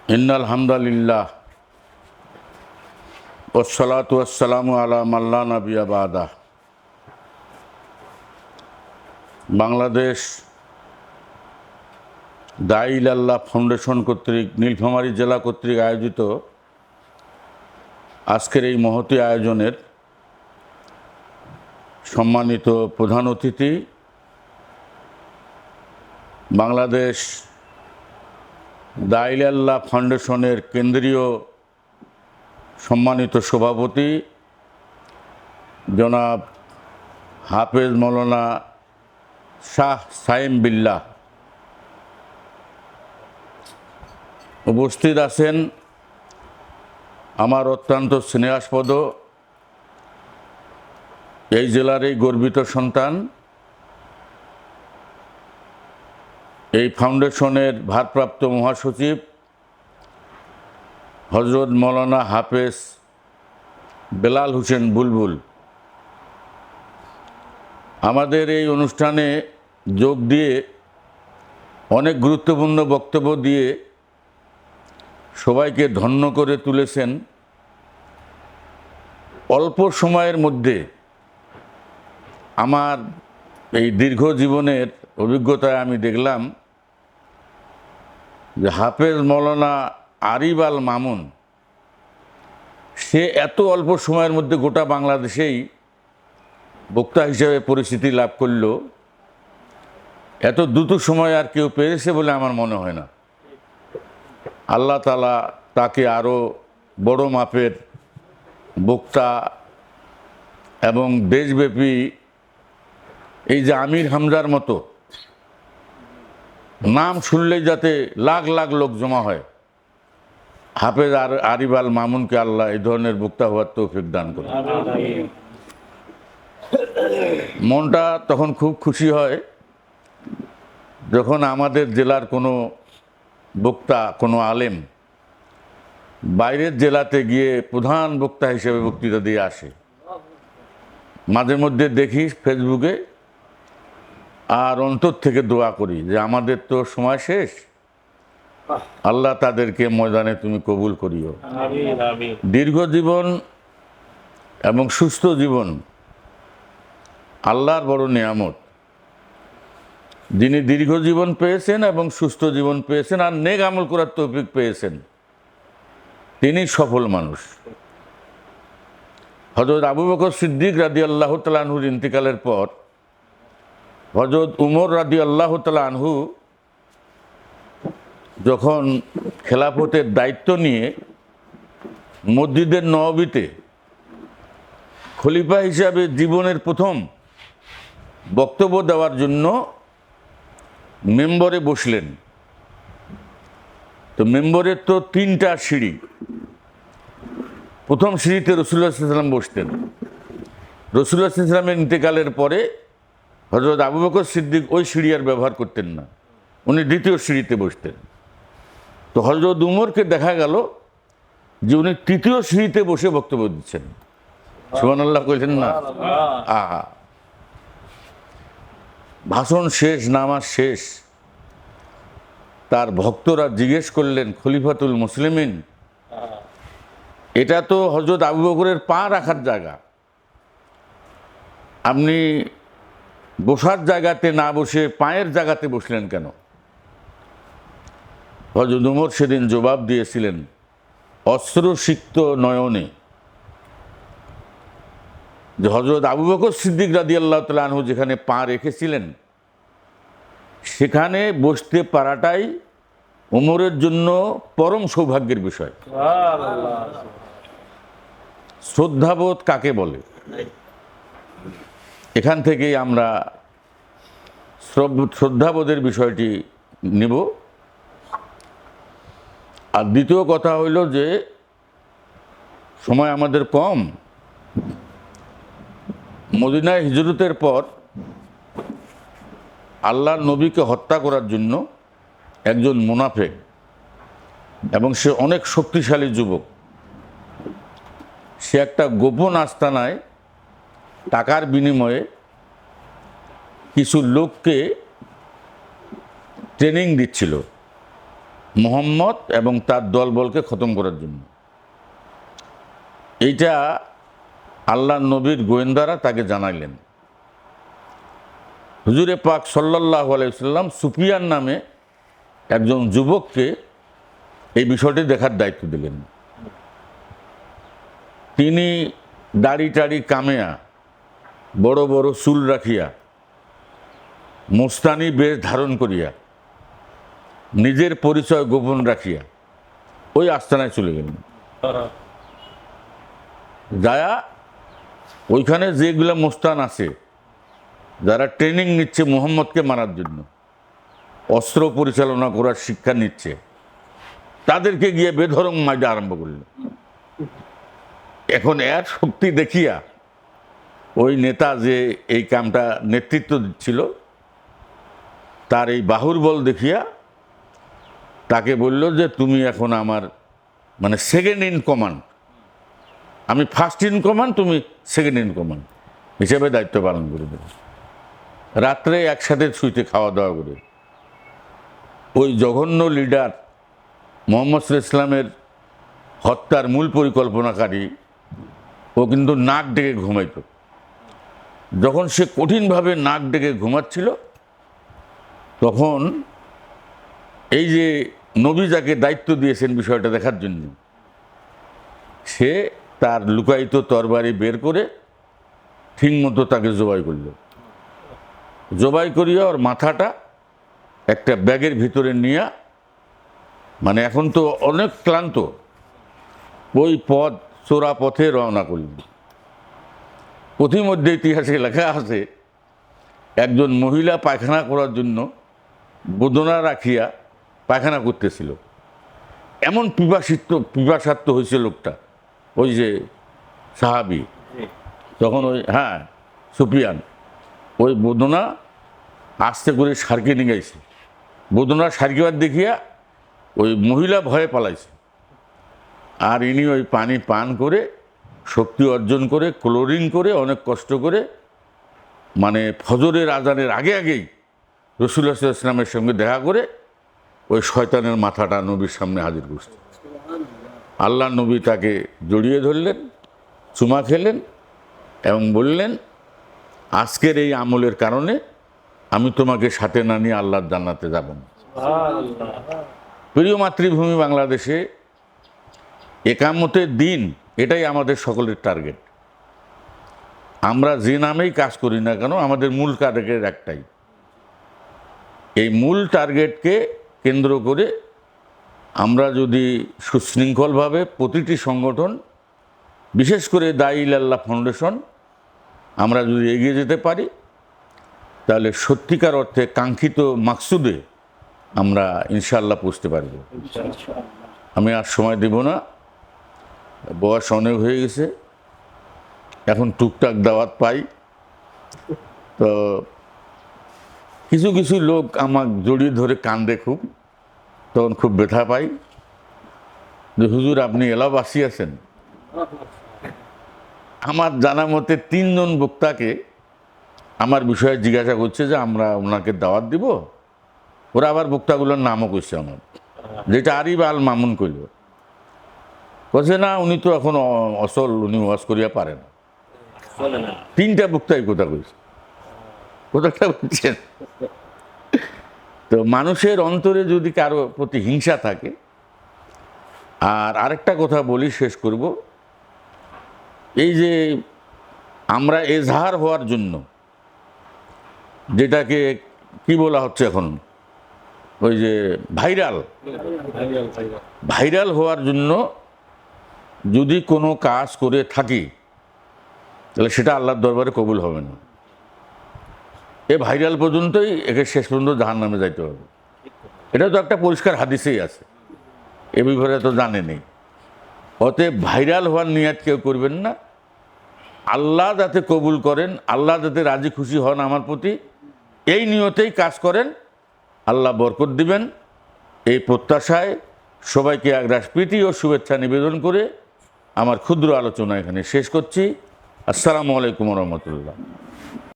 ইন্নাল হামদালিল্লাহ ওয়াসসালাতু ওয়াসসালামু আলা মাল্লা নাবিয়্যা বা'দা। বাংলাদেশ দাঈ ইলাল্লাহ ফাউন্ডেশন কর্তৃক নীলফামারী জেলা কর্তৃক আয়োজিত আজকের এই মহতী আয়োজনের সম্মানিত প্রধান অতিথি, বাংলাদেশ দাঈ ইলাল্লাহ ফাউন্ডেশনের কেন্দ্রীয় সম্মানিত সভাপতি জনাব হাফেজ মৌলানা শাহ সায়েম বিল্লাহ, উপস্থিত আছেন আমার অত্যন্ত স্নেহাস্পদ এই জেলার এই গর্বিত সন্তান, এই ফাউন্ডেশনের ভারপ্রাপ্ত মহাসচিব হজরত মৌলানা হাফেজ বেলাল হোসেন বুলবুল। আমাদের এই অনুষ্ঠানে যোগ দিয়ে অনেক গুরুত্বপূর্ণ বক্তব্য দিয়ে সবাইকে ধন্য করে তুলেছেন। অল্প সময়ের মধ্যে আমার এই দীর্ঘ জীবনের অভিজ্ঞতায় আমি দেখলাম যে হাফেজ মৌলানা আরিফ আল মামুন সে এত অল্প সময়ের মধ্যে গোটা বাংলাদেশেই বক্তা হিসেবে পরিচিতি লাভ করল, এত দ্রুত সময় আর কেউ পেয়েছে বলে আমার মনে হয় না। আল্লাহ তাআলা তাকে আরও বড় মাপের বক্তা এবং দেশব্যাপী এই যে আমির হামজার মতো নাম শুনলেই যাতে লাখ লাখ লোক জমা হয়, হাফেজ আরিফ আল মামুনকে আল্লাহ এই ধরনের বক্তা হওয়ার তৌফিক দান করে। মনটা তখন খুব খুশি হয় যখন আমাদের জেলার কোনো বক্তা, কোনো আলেম বাইরের জেলাতে গিয়ে প্রধান বক্তা হিসেবে বক্তৃতা দিয়ে আসে। মাঝে মধ্যে দেখি ফেসবুকে, আর অন্তর থেকে দোয়া করি যে আমাদের তো সময় শেষ, আল্লাহ তাদেরকে ময়দানে তুমি কবুল করিও। দীর্ঘ জীবন এবং সুস্থ জীবন আল্লাহর বড় নিয়ামত। যিনি দীর্ঘ জীবন পেয়েছেন এবং সুস্থ জীবন পেয়েছেন আর নেক আমল করার তৌফিক পেয়েছেন, তিনি সফল মানুষ। হযরত আবু বকর সিদ্দিক রাদিয়াল্লাহু তাআলা আনহুর ইন্তিকালের পর হযরত উমর রাদিয়াল্লাহু তাআলা আনহু যখন খেলাফতের দায়িত্ব নিয়ে মসজিদের নববীতে খলিফা হিসাবে জীবনের প্রথম বক্তব্য দেওয়ার জন্য মেম্বরে বসলেন। তো মেম্বরের তো 3টা সিঁড়ি। প্রথম সিঁড়িতে রাসূলুল্লাহ সাল্লাল্লাহু আলাইহি ওয়াসাল্লাম বসতেন। রাসূলুল্লাহ সাল্লাল্লাহু আলাইহি ওয়াসাল্লামের ইন্তেকালের পরে হযরত আবু বকর সিদ্দিক ওই সিঁড়ি আর ব্যবহার করতেন না, উনি দ্বিতীয় সিঁড়িতে বসতেন। তো হযরত উমরকে দেখা গেল যে উনি তৃতীয় সিঁড়িতে বসে বক্তব্য দিচ্ছেন। সুবহানাল্লাহ কইলেন না? আহা, ভাষণ শেষ, নামাজ শেষ, তার ভক্তরা জিজ্ঞেস করলেন, খলিফাতুল মুসলিমিন, এটা তো হযরত আবু বকরের পা রাখার জায়গা, আপনি বসার জায়গাতে না বসে পায়ের জায়গাতে বসলেন কেন? হযরত উমর সেদিন জবাব দিয়েছিলেন অশ্রুসিক্ত নয়নে যে হযরত আবু বকর সিদ্দিক রাদিয়াল্লাহু তাআলা আনহু যেখানে পা রেখেছিলেন সেখানে বসতে পারাটাই উমরের জন্য পরম সৌভাগ্যের বিষয়। শ্রদ্ধাবোধ কাকে বলে? এখান থেকেই আমরা শ্রদ্ধাবোধের বিষয়টি নেব। আর দ্বিতীয় কথা হইল যে সময় আমাদের কম। মদিনায় হিজরতের পর আল্লাহর নবীকে হত্যা করার জন্য একজন মুনাফিক, এবং সে অনেক শক্তিশালী যুবক, সে একটা গোপন আস্তানায় টাকার বিনিময়ে কিছু লোককে ট্রেনিং দিচ্ছিল। মুহাম্মদ এবং তার দলবলকে খতম করার জন্য। এইটা আল্লাহ নবীর গোয়েন্দারা তাকে জানাইলেন। হুজুরে পাক সাল্লাল্লাহু আলাইহি ওয়াসাল্লাম সুফিয়ান নামে একজন যুবককে এই বিষয়টি দেখার দায়িত্ব দিলেন। তিনি দাড়ি টাড়ি কামেয়া, বড় বড় চুল রাখিয়া, মোস্তানি বেশ ধারণ করিয়া, নিজের পরিচয় গোপন রাখিয়া ওই আস্তানায় চলে গেলেন। যায়া ওইখানে যেগুলো মোস্তান আছে, যারা ট্রেনিং নিচ্ছে মুহাম্মদকে মারার জন্য, অস্ত্র পরিচালনা করার শিক্ষা নিচ্ছে, তাদেরকে গিয়ে বেধড়ক মাইটা আরম্ভ করলেন। এখন এর শক্তি দেখিয়া ওই নেতা যে এই কামটা নেতৃত্ব দিচ্ছিল, তার এই বাহুর বল দেখিয়া তাকে বলল যে তুমি এখন আমার মানে সেকেন্ড ইন কমান্ড, আমি ফার্স্ট ইন কমান্ড, তুমি সেকেন্ড ইন কমান্ড হিসেবে দায়িত্ব পালন করে দেবে। রাত্রে একসাথে শুইতে খাওয়া দাওয়া করে ওই জঘন্য লিডার মুহাম্মদ সাল্লাল্লাহু আলাইহি ওয়াসাল্লামের হত্যার মূল পরিকল্পনাকারী ও কিন্তু নাক ডেকে ঘুমাইত। যখন সে কঠিনভাবে নাক ডেকে ঘুমাচ্ছিল, তখন এই যে নবী যাকে দায়িত্ব দিয়েছেন বিষয়টা দেখার জন্য, সে তার লুকায়িত তরবারি বের করে ঠিক মতো তাকে জবাই করল। জবাই করিয়া ওর মাথাটা একটা ব্যাগের ভিতরে নিয়ে, মানে এখন তো অনেক ক্লান্ত, ওই পথ চোরা পথে রওনা করলেন। পথিমধ্যে ইতিহাসে লেখা আছে, একজন মহিলা পায়খানা করার জন্য বেদনা রাখিয়া পায়খানা করতেছিল। এমন পিপাসার্থ হয়েছে লোকটা, ওই যে সাহাবি, তখন ওই সুফিয়ান ওই বেদনা আস্তে করে সারকে নিগাইছে। বেদনা সারকিবার দেখিয়া ওই মহিলা ভয়ে পালাইছে। আর ইনি ওই পানি পান করে শক্তি অর্জন করে ক্লোরিং করে অনেক কষ্ট করে, মানে ফজরের আজানের আগে আগেই রাসূলুল্লাহ সাল্লাল্লাহু আলাইহি ওয়াসাল্লামের সঙ্গে দেখা করে ওই শয়তানের মাথাটা নবীর সামনে হাজির করছে। আল্লাহ নবী তাকে জড়িয়ে ধরলেন, চুমা খেলেন এবং বললেন, আজকের এই আমলের কারণে আমি তোমাকে সাথে না নিয়ে আল্লাহর জান্নাতে যাব না। প্রিয় মাতৃভূমি বাংলাদেশে একামতের দিন এটাই আমাদের সকলের টার্গেট। আমরা যে নামেই কাজ করি না কেন, আমাদের মূল টার্গেট একটাই। এই মূল টার্গেটকে কেন্দ্র করে আমরা যদি সুশৃঙ্খলভাবে প্রতিটি সংগঠন, বিশেষ করে দাঈ ইলাল্লাহ ফাউন্ডেশন, আমরা যদি এগিয়ে যেতে পারি, তাহলে সত্যিকার অর্থে কাঙ্ক্ষিত মাকসুদে আমরা ইনশাআল্লাহ পৌঁছতে পারব। আমি আর সময় দেব না, বয়স অনেক হয়ে গেছে, এখন টুকটাক দাওয়াত পাই। তো কিছু কিছু লোক আমাকে জড়িয়ে ধরে কান্দে খুব, তখন খুব ব্যথা পাই যে হুজুর আপনি এলাহাবাসী আছেন। আমার জানা মতে 3 জন বক্তাকে আমার বিষয়ে জিজ্ঞাসা করছে যে আমরা ওনাকে দাওয়াত দিব। ওরা আবার বক্তাগুলোর নামও করছে আমার, যেটা আরিফ আল মামুন কইল, বলছে না উনি তো এখন অসল, উনি ওয়াজ করিয়া পারেন। 3টা বক্তাই কথা কইছে, কোথাটা বলছেন। তো মানুষের অন্তরে যদি কারো প্রতি হিংসা থাকে, আর আরেকটা কথা বলি, শেষ করব, এই যে আমরা এজাহার হওয়ার জন্য, যেটাকে কি বলা হচ্ছে এখন, ওই যে ভাইরাল হওয়ার জন্য যদি কোনো কাজ করে থাকি, তাহলে সেটা আল্লাহর দরবারে কবুল হবে না। এ ভাইরাল পর্যন্তই, একে শেষ পর্যন্ত জাহান্নামে যাইতে হবে। এটা তো একটা পরিষ্কার হাদিসেই আছে, এ ব্যাপারে তো জানেনি। অতএব ভাইরাল হওয়ার নিয়াত কেউ করবেন না। আল্লাহ যাতে কবুল করেন, আল্লাহ যাতে রাজি খুশি হন আমার প্রতি, এই নিয়তেই কাজ করেন, আল্লাহ বরকত দিবেন। এই প্রত্যাশায় সবাইকে একরাশ প্রীতি ও শুভেচ্ছা নিবেদন করে আমার ক্ষুদ্র আলোচনা এখানে শেষ করছি। আসসালামু আলাইকুম ওয়া রাহমাতুল্লাহ।